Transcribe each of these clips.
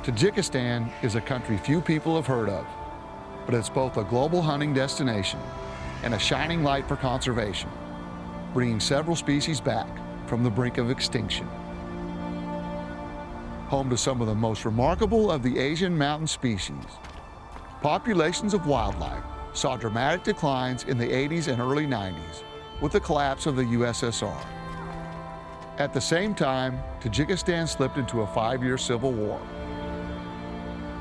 Tajikistan is a country few people have heard of, but it's both a global hunting destination and a shining light for conservation, bringing several species back from the brink of extinction. Home to some of the most remarkable of the Asian mountain species, populations of wildlife saw dramatic declines in the 80s and early 90s with the collapse of the USSR. At the same time, Tajikistan slipped into a 5-year civil war.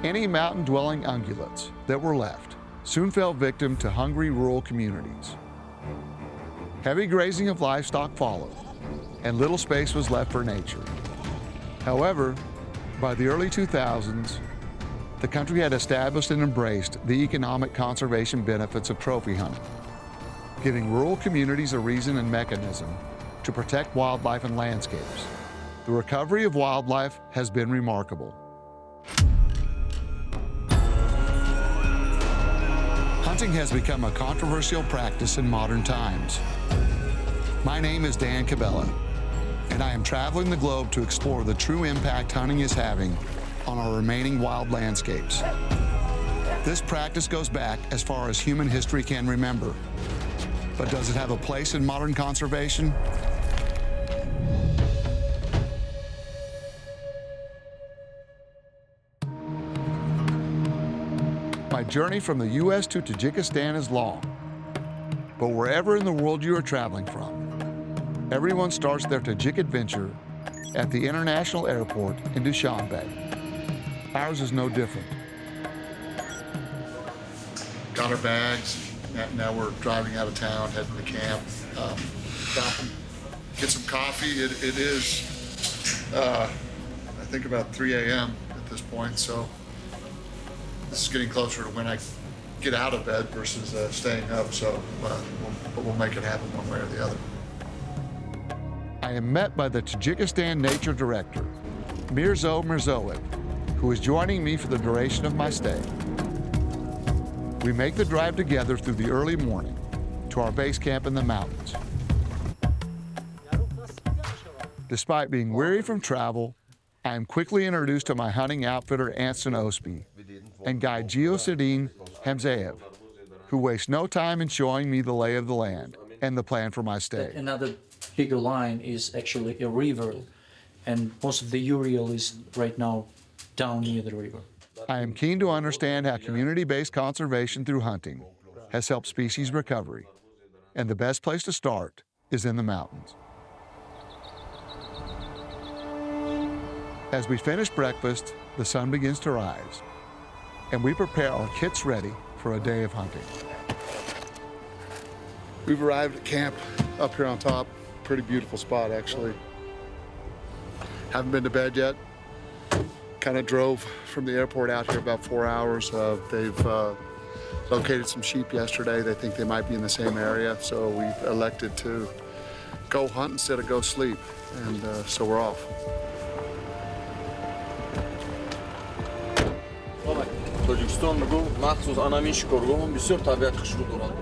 Any mountain-dwelling ungulates that were left soon fell victim to hungry rural communities. Heavy grazing of livestock followed, and little space was left for nature. However, by the early 2000s, the country had established and embraced the economic conservation benefits of trophy hunting, giving rural communities a reason and mechanism to protect wildlife and landscapes. The recovery of wildlife has been remarkable. Hunting has become a controversial practice in modern times. My name is Dan Cabela, and I am traveling the globe to explore the true impact hunting is having on our remaining wild landscapes. This practice goes back as far as human history can remember. But does it have a place in modern conservation? My journey from the U.S. to Tajikistan is long, but wherever in the world you are traveling from, everyone starts their Tajik adventure at the international airport in Dushanbe. Ours is no different. Got our bags. Now we're driving out of town, heading to camp. Stop and get some coffee. It is, I think, about 3 a.m. at this point, so this is getting closer to when I get out of bed versus staying up, so we'll make it happen one way or the other. I am met by the Tajikistan Nature Director, Mirzo Mirzoev, who is joining me for the duration of my stay. We make the drive together through the early morning to our base camp in the mountains. Despite being weary from travel, I am quickly introduced to my hunting outfitter Anson Osby and guide Giosedin Hamzaev, who waste no time in showing me the lay of the land and the plan for my stay. Another bigger line is actually a river, and most of the urial is right now down near the river. I am keen to understand how community-based conservation through hunting has helped species recovery, and the best place to start is in the mountains. As we finish breakfast, the sun begins to rise, and we prepare our kits ready for a day of hunting. We've arrived at camp up here on top. Pretty beautiful spot, actually. Haven't been to bed yet. Kind of drove from the airport out here about 4 hours. They've located some sheep yesterday. They think they might be in the same area, so we've elected to go hunt instead of go sleep, and so we're off. Tajikistan میگم مخصوص آنامین شکرگاه هم بسیار طبیعت خوشرو دارد.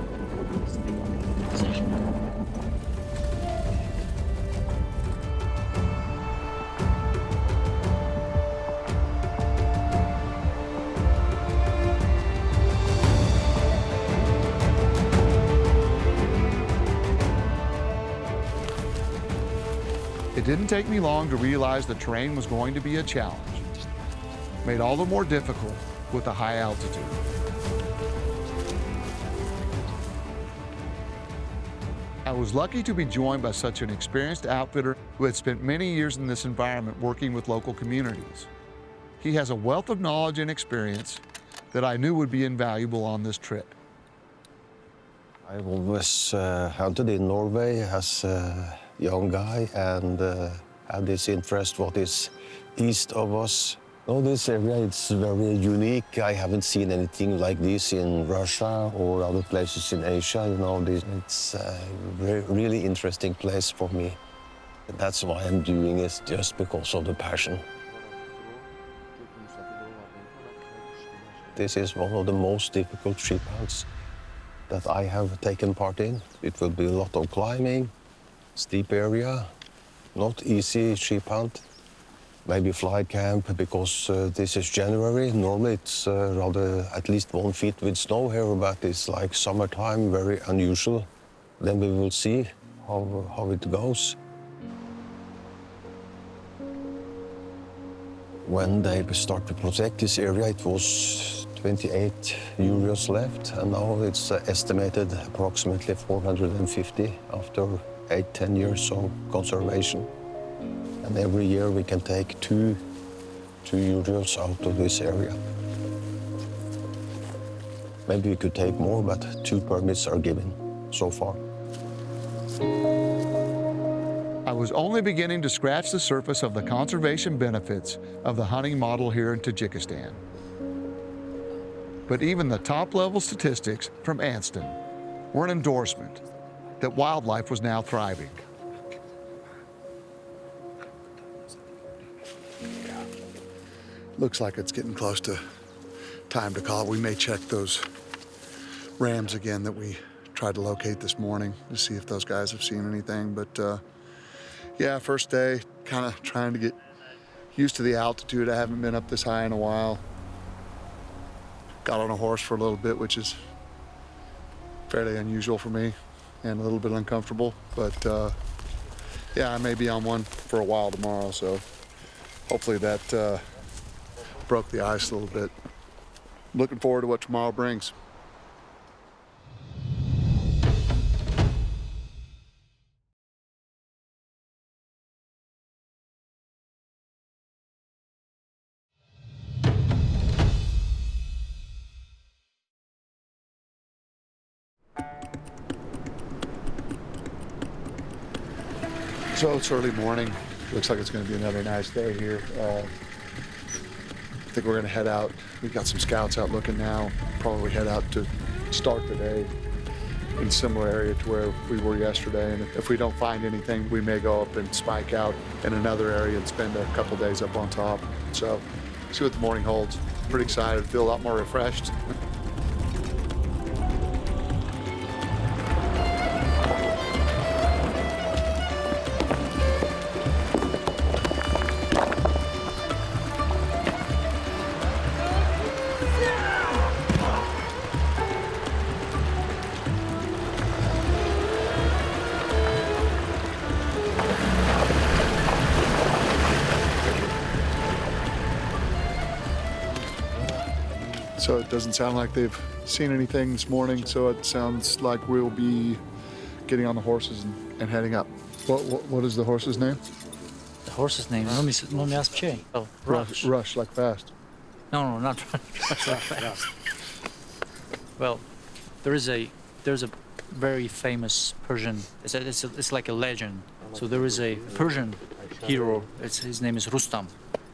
It didn't take me long to realize the terrain was going to be a challenge, made all the more difficult with the high altitude. I was lucky to be joined by such an experienced outfitter who had spent many years in this environment working with local communities. He has a wealth of knowledge and experience that I knew would be invaluable on this trip. I've always hunted in Norway as a young guy and had this interest what is east of us. No, this area is very unique. I haven't seen anything like this in Russia or other places in Asia. You know, it's a really interesting place for me. That's why I'm doing it, just because of the passion. This is one of the most difficult sheep hunts that I have taken part in. It will be a lot of climbing, steep area, not easy sheep hunt. maybe flight camp, because this is January. Normally it's rather at least 1 feet with snow here, but it's like summertime, very unusual. Then we will see how it goes. When they start to protect this area, it was 28 euros left, and now it's estimated approximately 450 after 8-10 years of conservation. And every year we can take two euros out of this area. Maybe we could take more, but 2 permits are given so far. I was only beginning to scratch the surface of the conservation benefits of the hunting model here in Tajikistan. But even the top-level statistics from Anston were an endorsement that wildlife was now thriving. Looks like it's getting close to time to call it. We may check those rams again that we tried to locate this morning to see if those guys have seen anything. But yeah, first day, kind of trying to get used to the altitude. I haven't been up this high in a while. Got on a horse for a little bit, which is fairly unusual for me and a little bit uncomfortable. But yeah, I may be on one for a while tomorrow, so hopefully that broke the ice a little bit. Looking forward to what tomorrow brings. So it's early morning. Looks like it's going to be another nice day here. I think we're going to head out. We've got some scouts out looking now. Probably head out to start the day in a similar area to where we were yesterday. And if we don't find anything, we may go up and spike out in another area and spend a couple days up on top. So see what the morning holds. Pretty excited. Feel a lot more refreshed. So it doesn't sound like they've seen anything this morning, so it sounds like we'll be getting on the horses and heading up. What is the horse's name? The horse's name? No me ask Che. Oh, Rush. Rush, like fast. No, not Rush like fast. Well, there's a very famous Persian. It's like a legend. So there is a Persian hero. His name is Rustam.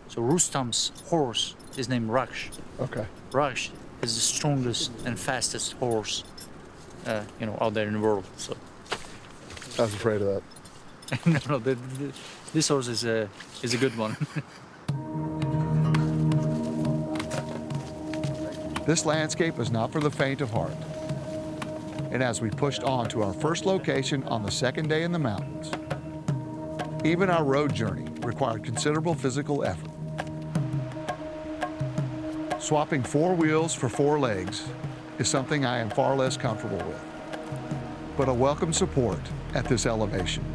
So Rustam's horse is named Raksh. Okay. Raksh is the strongest and fastest horse, out there in the world. So I was afraid of that. no, this horse is a good one. This landscape is not for the faint of heart. And as we pushed on to our first location on the second day in the mountains, even our road journey required considerable physical effort. Swapping 4 wheels for 4 legs is something I am far less comfortable with, but a welcome support at this elevation.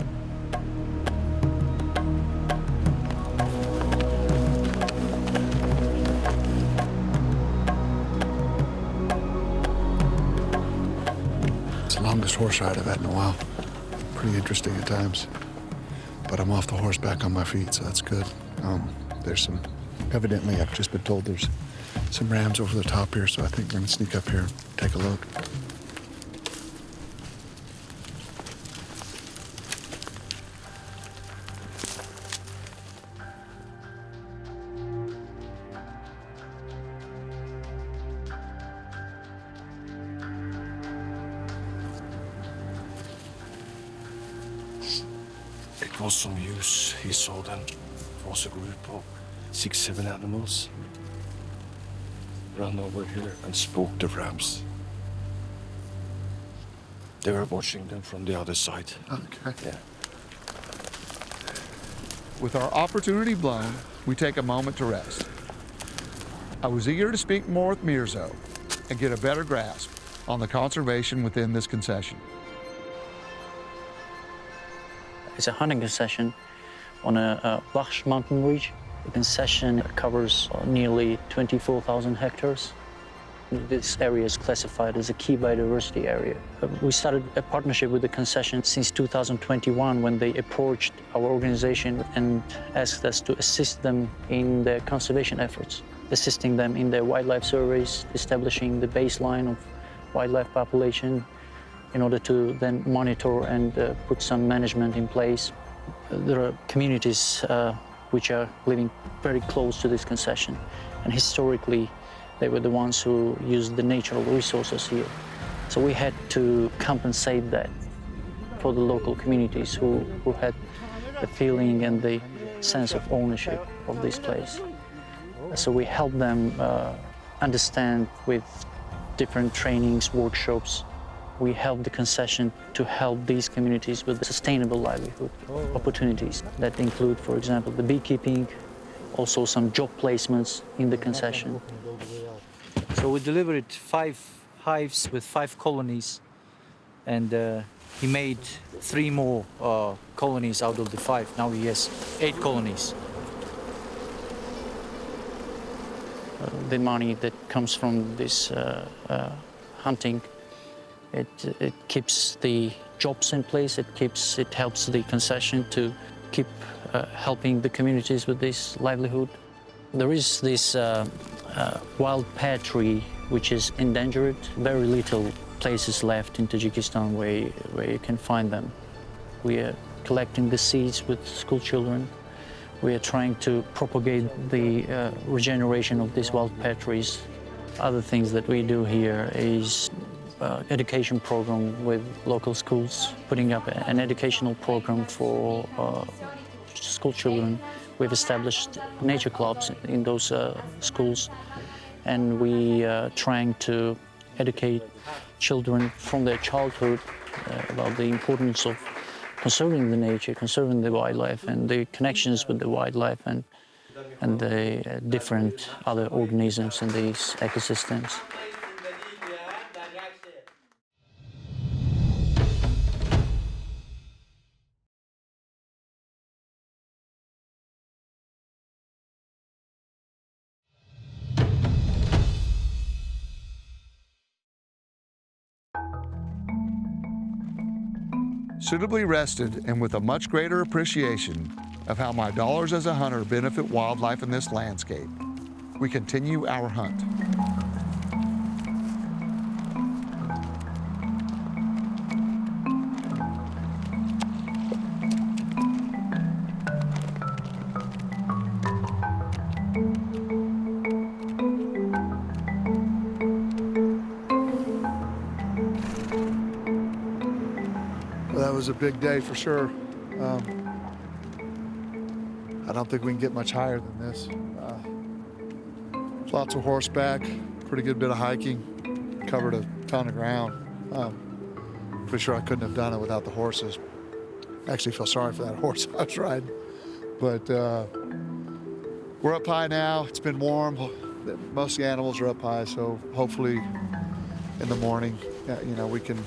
It's the longest horse ride I've had in a while. Pretty interesting at times. But I'm off the horse, back on my feet, so that's good. Evidently I've just been told there's some rams over the top here, so I think we're gonna sneak up here and take a look. It was some use. He saw them. It was a group of 6-7 animals. Ran over here and spooked the rams. They were watching them from the other side. Okay. Yeah. With our opportunity blown, we take a moment to rest. I was eager to speak more with Mirzo and get a better grasp on the conservation within this concession. It's a hunting concession on a lush mountain ridge. The concession covers nearly 24,000 hectares. This area is classified as a key biodiversity area. We started a partnership with the concession since 2021 when they approached our organization and asked us to assist them in their conservation efforts, assisting them in their wildlife surveys, establishing the baseline of wildlife population in order to then monitor and put some management in place. There are communities which are living very close to this concession, and historically they were the ones who used the natural resources here. So we had to compensate that for the local communities who had the feeling and the sense of ownership of this place. So we helped them understand with different trainings, workshops. We helped the concession to help these communities with sustainable livelihood opportunities that include, for example, the beekeeping, also some job placements in the concession. So we delivered 5 hives with 5 colonies, and he made 3 more colonies out of the 5. Now he has 8 colonies. The money that comes from this hunting, it keeps the jobs in place. It helps the concession to keep helping the communities with this livelihood. There is this wild pear tree which is endangered. Very little places left in Tajikistan where you can find them. We are collecting the seeds with school children. We are trying to propagate the regeneration of these wild pear trees. Other things that we do here is education program with local schools, putting up an educational program for school children. We've established nature clubs in those schools, and we are trying to educate children from their childhood about the importance of conserving the nature, conserving the wildlife, and the connections with the wildlife and the different other organisms in these ecosystems. Suitably rested and with a much greater appreciation of how my dollars as a hunter benefit wildlife in this landscape, we continue our hunt. Well, that was a big day for sure. I don't think we can get much higher than this. Lots of horseback, pretty good bit of hiking, covered a ton of ground. Pretty sure I couldn't have done it without the horses. I actually feel sorry for that horse I was riding. But we're up high now. It's been warm. Most of the animals are up high, so hopefully in the morning, we can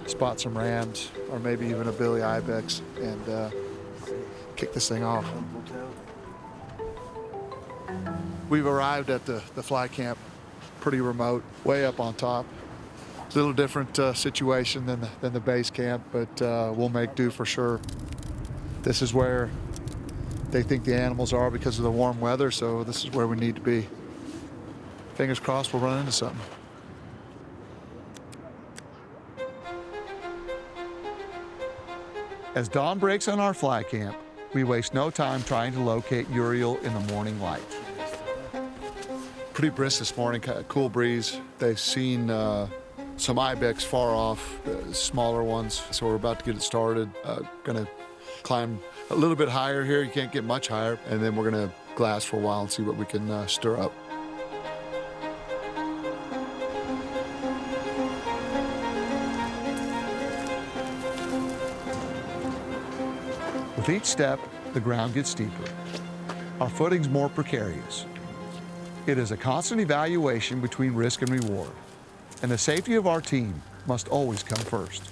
spot some rams or maybe even a billy ibex and kick this thing off. We've arrived at the fly camp, pretty remote, way up on top. It's a little different situation than the base camp, but we'll make do for sure. This is where they think the animals are because of the warm weather, so this is where we need to be. Fingers crossed we'll run into something. As dawn breaks on our fly camp, we waste no time trying to locate Uriel in the morning light. Pretty brisk this morning, kind of cool breeze. They've seen some ibex far off, smaller ones, so we're about to get it started. Gonna climb a little bit higher here. You can't get much higher, and then we're gonna glass for a while and see what we can stir up. With each step, the ground gets steeper. our footing's more precarious. It is a constant evaluation between risk and reward, and the safety of our team must always come first.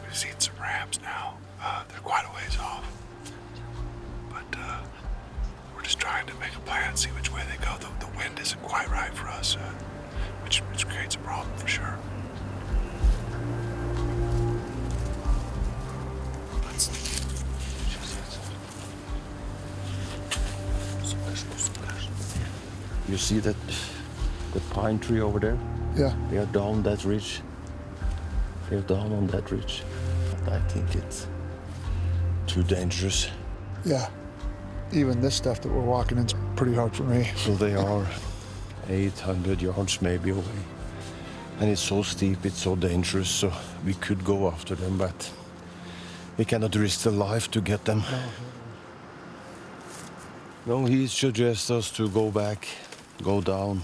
We've seen some rams now. They're quite a ways off. But we're just trying to make a plan, see which way they go. The wind isn't quite right for us, which creates a problem for sure. You see that the pine tree over there? Yeah. They are down that ridge. They're down on that ridge. But I think it's too dangerous. Yeah. Even this stuff that we're walking in is pretty hard for me. So they are 800 yards maybe away. And it's so steep, it's so dangerous, so we could go after them, but we cannot risk the life to get them. No, he suggests us to go back, go down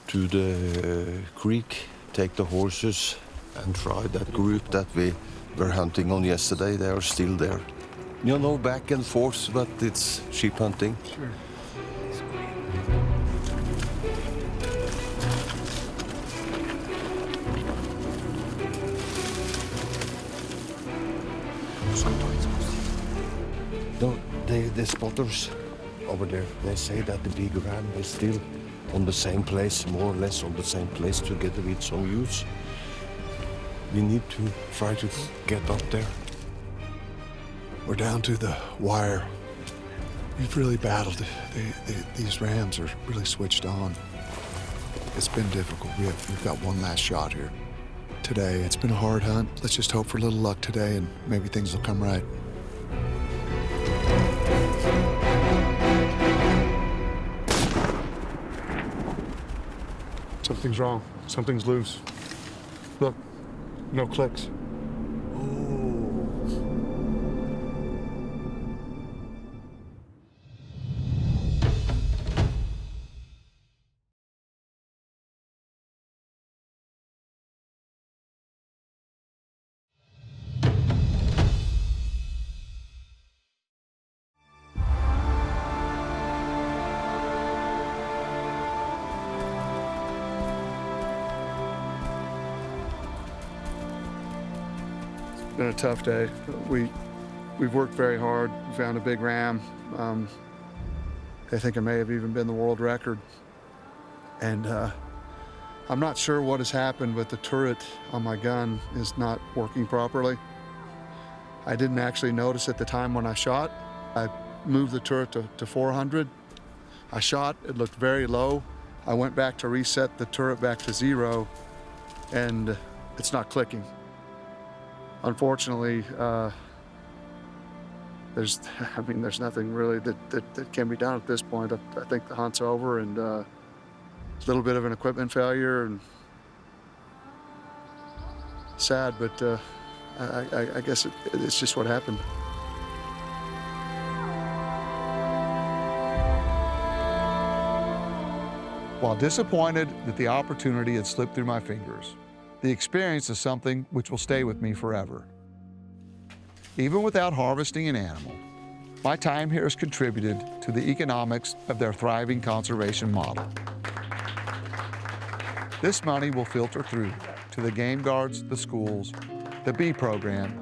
to the creek, take the horses, and try that group that we were hunting on yesterday. They are still there. You know, back and forth, but it's sheep hunting. Sure. No, the spotters over there, they say that the big ram is still on the same place, more or less on the same place, together with some youths. We need to try to get up there. We're down to the wire. We've really battled. These rams are really switched on. It's been difficult. We've got one last shot here today. It's been a hard hunt. Let's just hope for a little luck today and maybe things will come right. Something's wrong. Something's loose. Look, no clicks. It's been a tough day. We've worked very hard. We found a big ram. I think it may have even been the world record. And I'm not sure what has happened, but the turret on my gun is not working properly. I didn't actually notice at the time when I shot. I moved the turret to 400. I shot, it looked very low. I went back to reset the turret back to 0, and it's not clicking. Unfortunately, there's nothing really that can be done at this point. I think the hunt's over, and a little bit of an equipment failure, and sad, but I guess it's just what happened. While disappointed that the opportunity had slipped through my fingers, the experience is something which will stay with me forever. Even without harvesting an animal, my time here has contributed to the economics of their thriving conservation model. This money will filter through to the game guards, the schools, the bee program,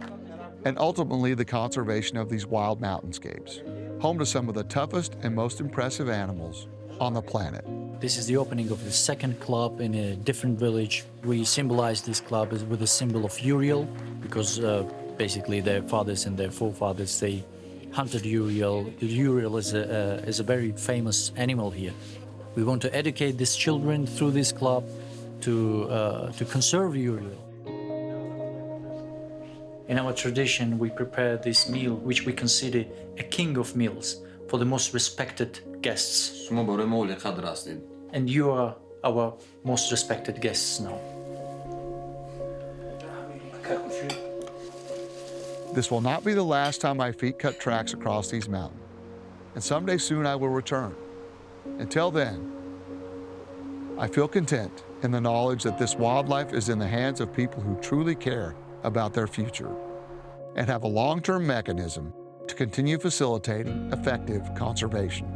and ultimately the conservation of these wild mountainscapes, home to some of the toughest and most impressive animals on the planet. This is the opening of the second club in a different village. We symbolize this club with a symbol of Uriel, because basically their fathers and their forefathers, they hunted Uriel. The Uriel is a very famous animal here. We want to educate these children through this club to conserve Uriel. In our tradition, we prepare this meal, which we consider a king of meals, for the most respected guests. And you are our most respected guests now. This will not be the last time my feet cut tracks across these mountains, and someday soon I will return. Until then, I feel content in the knowledge that this wildlife is in the hands of people who truly care about their future and have a long-term mechanism to continue facilitating effective conservation.